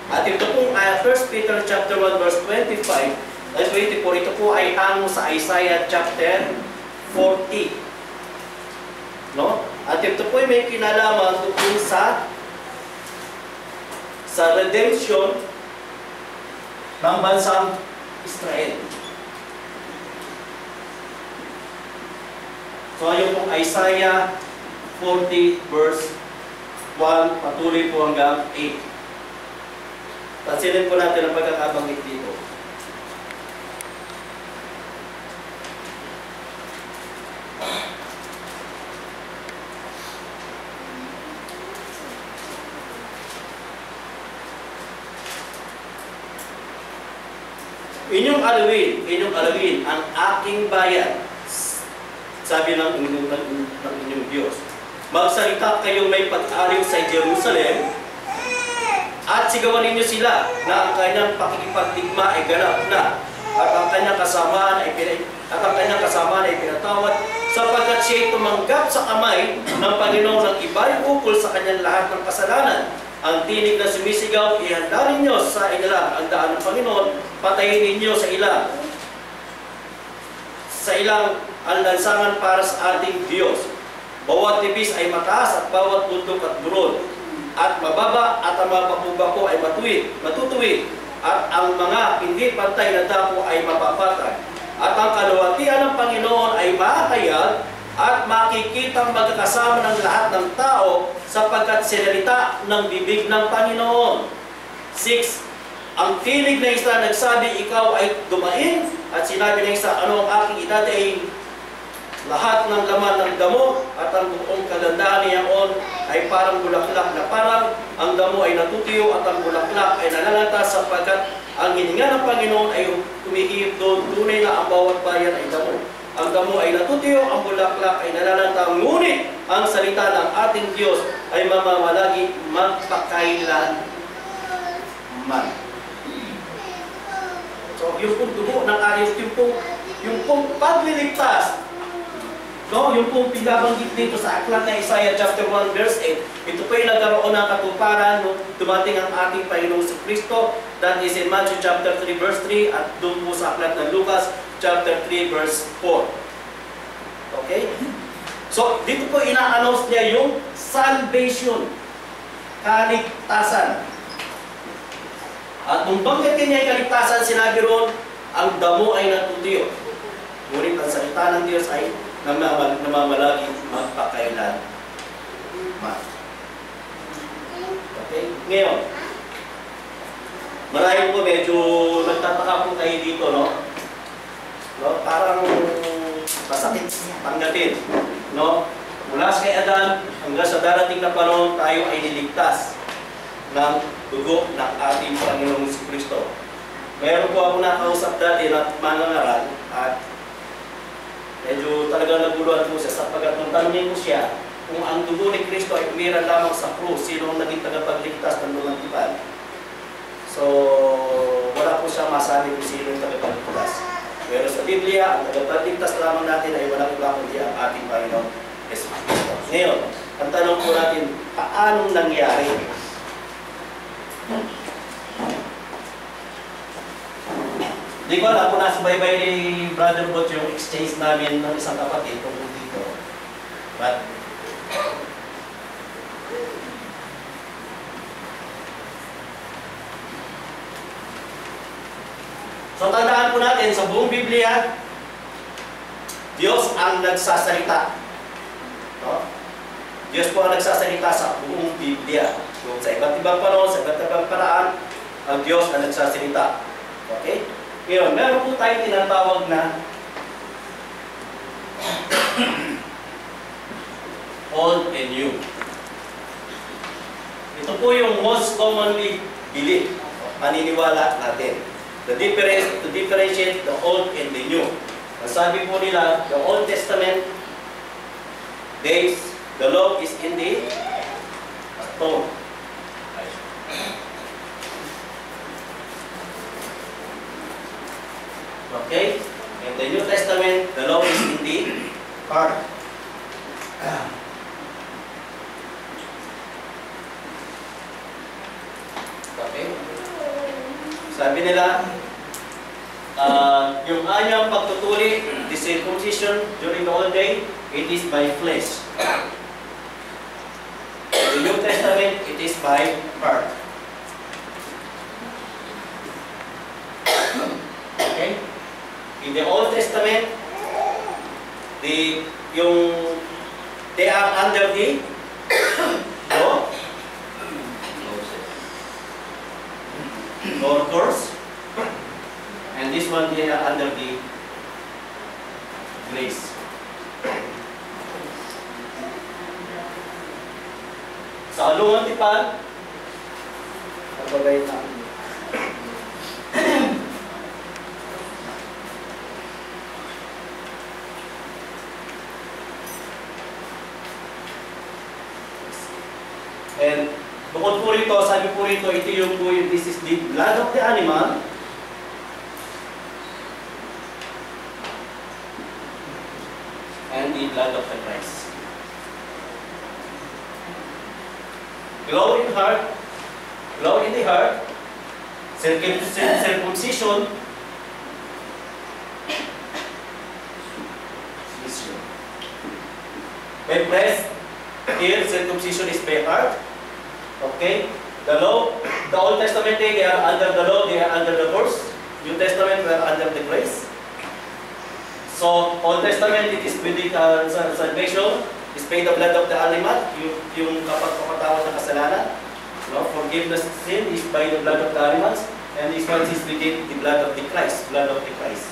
At ito po, 1 Peter chapter 1 verse 25 at 24, ito po ay hango sa Isaiah chapter 40. No? At ito po ay may kinalaman tungkol sa redemption ng bansang Israel. So, ayun pong Isaiah 40 verse 1, patuloy po hanggang 8. Pansinin po natin ang pagkakabanggit dito. Inyong alawin ang aking bayan, sabi ng inyong Diyos. Magsalita kayong may pag-ariw sa Jerusalem, at sigawan ninyo sila na ang kanyang pakikipagdigma ay ganap na, at ang kanyang kasamaan ay pinatawad, sapagkat siya'y tumanggap sa kamay ng Panginoon ng iba'y ukol sa kanyang lahat ng kasalanan. Ang tinig na sumisigaw, ihanda ninyo sa ilang ang daan ng Panginoon, patayin ninyo sa ilang ang lansangan para sa ating Diyos. Bawat tibis ay mataas at bawat bundok at burol, at mababa at ang mga bako ay matutuwid, at ang mga hindi pantay na dako ay mapapatay. At ang kaluwalhatian ng Panginoon ay mahayag, at makikitang magkakasama ng lahat ng tao, sapagkat sinalita ng bibig ng Panginoon. 6. Ang tinig na isa nagsabi, ikaw ay dumain, at sinabi ng isa, ano ang aking idadaing? Lahat ng laman ng damo at ang buong kagandahan niyaon ay parang bulaklak na parang ang damo ay natutuyo at ang bulaklak ay nalalanta, sapagkat ang hininga ng Panginoon ay tumihip doon. Tunay na ang bawat bayan ay damo. Ang damo ay natutuyo, ang bulaklak ay nalalanta, ngunit ang salita ng ating Diyos ay mamamalagi magpakailanman. So, yung pong dugo ng ayos, yung pong pagliligtas, no, yung pong pinabanggit dito sa aklat na Isaiah chapter 1 verse 8, ito po ay nagkaroon ng katuparan nung dumating ang ating Panginoong si Kristo. That is in Matthew chapter 3 verse 3 at doon po sa aklat ng Lucas chapter 3 verse 4. Okay? So, dito po ina-announce niya yung salvation, kaligtasan. At nung banggitin niya yung kaligtasan, sinabi roon, ang damo ay natutuyo. Ngunit ang salita ng Diyos ay namamalagi magpakailanman. Okay? Ngayon, marahil po medyo nagtataka po tayo dito, no? Parang masakit tanggapin, no? Mula sa kay Adan hanggang sa darating na panahon, tayo ay niligtas ng dugo ng ating Panginoong Kristo. Meron po ako nakausap dati na mangangaral at medyo talaga naguluhan po siya sapagkat nung tanongin ko siya kung ang dugo ni Kristo ay umira lamang sa krus, sino ang naging tagapagligtas ng lumang tipan. So, wala po siya masabi kung sino yung tagapagligtas. Pero sa Biblia, ang tagapagligtas lamang natin ay walang iba kundi ang ating Panginoon Jesus Kristo. Ngayon, ang tanong po natin, paanong nangyari? Di ko alam kung nasa baybay ni Brother Bot yung exchange namin ng isang kapatid tungkol dito. But, so tandaan po natin, sa buong Biblia, Diyos ang nagsasalita. No? Diyos po ang nagsasalita sa buong Biblia. So, sa iba't ibang panahon, sa iba't ibang paraan, ang Diyos ang nagsasalita. Okay? Ngayon, meron po tayong tinatawag na Old and New. Ito po yung most commonly believed, paniniwala natin. To differentiate the Old and the New. Ang sabi po nila, the Old Testament days, the law is in the stone. Okay? In the New Testament, the law is in the heart. Okay? Sabi nila, yung anyang pagtutuli, the circumcision during the old day, it is by flesh. The New Testament, it is by heart. Okay? In the Old Testament, they are under the law, or curse, and this one they are under the grace. Sa alungan tipan, nagbabay na. And bukod po rito, sabi po rito, ito yung po yung this is the blood of the animal. And the blood of the Christ. Glow in heart, glow in the heart, circumcision, by breast, here circumcision is by heart. Okay, the law, the Old Testament they are under the law, they are under the curse. New Testament we are under the grace. So Old Testament it is with the salvation is by the blood of the animal, yung kapag papatawad ng kasalanan. No, forgiveness of sin is by the blood of the animals, and this one is within the blood of the Christ, blood of the Christ.